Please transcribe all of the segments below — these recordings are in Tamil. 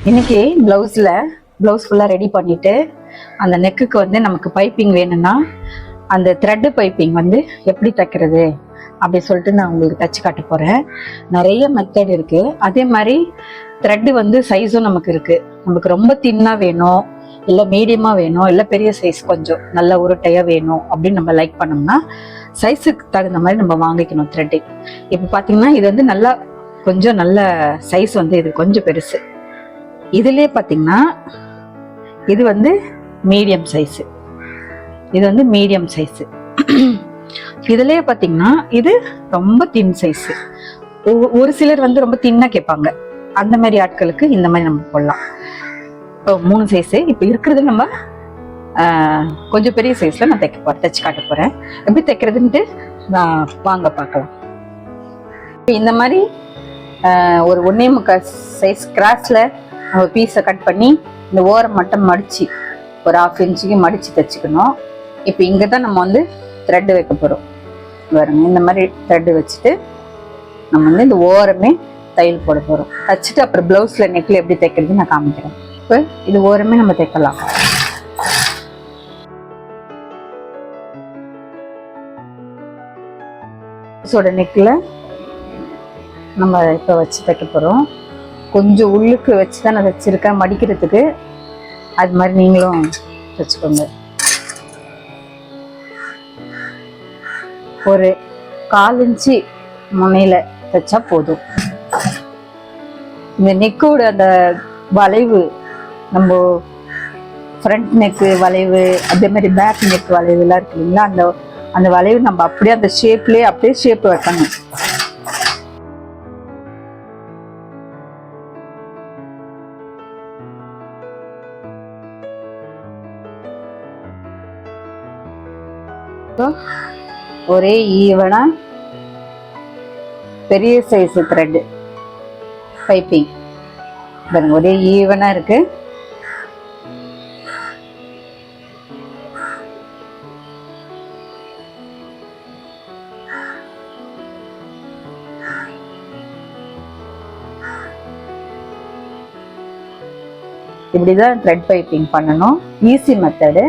இன்னைக்கு ப்ளவுஸ் ஃபுல்லாக ரெடி பண்ணிட்டு அந்த நெக்குக்கு வந்து நமக்கு பைப்பிங் வேணும்னா அந்த த்ரெட்டு பைப்பிங் வந்து எப்படி தைக்கிறது அப்படி சொல்லிட்டு நான் உங்களுக்கு தச்சு காட்ட போகிறேன். நிறைய மெத்தட் இருக்கு. அதே மாதிரி த்ரெட்டு வந்து சைஸும் நமக்கு இருக்கு. நமக்கு ரொம்ப தின்னாக வேணும், இல்லை மீடியமாக வேணும், இல்லை பெரிய சைஸ் கொஞ்சம் நல்ல உருட்டையாக வேணும் அப்படின்னு நம்ம லைக் பண்ணோம்னா சைஸுக்கு தகுந்த மாதிரி நம்ம வாங்கிக்கணும் த்ரெட்டு. இப்போ பார்த்தீங்கன்னா இது வந்து நல்லா கொஞ்சம் நல்ல சைஸ் வந்து இது கொஞ்சம் பெருசு. இதுலயே பார்த்தீங்கன்னா இது வந்து மீடியம் சைஸு, இது வந்து மீடியம் சைஸு. இதுலயே பார்த்தீங்கன்னா இது ரொம்ப தின் சைஸு. ஒரு சிலர் வந்து ரொம்ப தின்னா கேட்பாங்க. அந்த மாதிரி ஆட்களுக்கு இந்த மாதிரி நம்ம போடலாம். இப்போ 3 சைஸு. இப்போ இருக்கிறது நம்ம கொஞ்சம் பெரிய சைஸ்ல நான் தச்சு காட்ட போறேன். எப்படி தைக்கிறதுன்ட்டு நான் வாங்க பார்க்கலாம். இந்த மாதிரி ஒரு 1.25 சைஸ் கிராஸ்ல நம்ம பீஸை கட் பண்ணி இந்த ஓரம் மட்டும் மடிச்சு ஒரு 1/2 இன்ச்சுக்கு மடிச்சு தைச்சுக்கணும். இப்போ இங்கே தான் நம்ம வந்து த்ரெட்டு வைக்க போகிறோம். பாருங்க, இந்த மாதிரி த்ரெட்டு வச்சுட்டு நம்ம வந்து இந்த ஓரமே தையல் போட போகிறோம். தைச்சிட்டு அப்புறம் ப்ளவுஸில் நெக்கில் எப்படி தைக்கிறது நான் காமிக்கிறேன். இப்போ இது ஓரமே நம்ம தைக்கலாம். ப்ளவுஸோட நெக்கில் நம்ம இப்போ வச்சு தைக்க போகிறோம். கொஞ்சம் உள்ளுக்கு வச்சு தான் நான் தைச்சிருக்கேன் மடிக்கிறதுக்கு. அது மாதிரி நீங்களும் தைச்சுக்கோங்க. ஒரு 1/4 இன்ச்சு முனையில தைச்சா போதும். இந்த நெக்கோட அந்த வளைவு, நம்ம ஃப்ரண்ட் நெக்கு வளைவு, அதே மாதிரி பேக் நெக் வளைவு எல்லாம் இருக்கு இல்லைங்களா, அந்த வளைவு நம்ம அப்படியே அந்த ஷேப்லேயே அப்படியே ஷேப் வைக்கணும். ஒரே ஈவனா பெரிய சைஸ் த்ரெட் பைப்பிங் பாருங்க, ஒரே ஈவனா இருக்கு. இப்படிதான் த்ரெட் பைப்பிங் பண்ணணும். Easy method.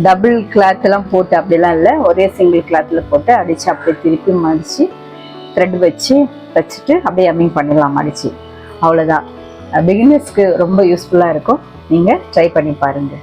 டபுள் கிளாத் எல்லாம் போட்டு அப்படிலாம் இல்லை, ஒரே சிங்கிள் கிளாத்ல போட்டு அடிச்சு அப்படியே திருப்பி மடிச்சு த்ரெட் வச்சு தைச்சிட்டு அப்படியே அம்மிங் பண்ணிடலாம் மடிச்சு. அவ்வளோதான். பிகினர்ஸ்க்கு ரொம்ப யூஸ்ஃபுல்லாக இருக்கும். நீங்கள் ட்ரை பண்ணி பாருங்கள்.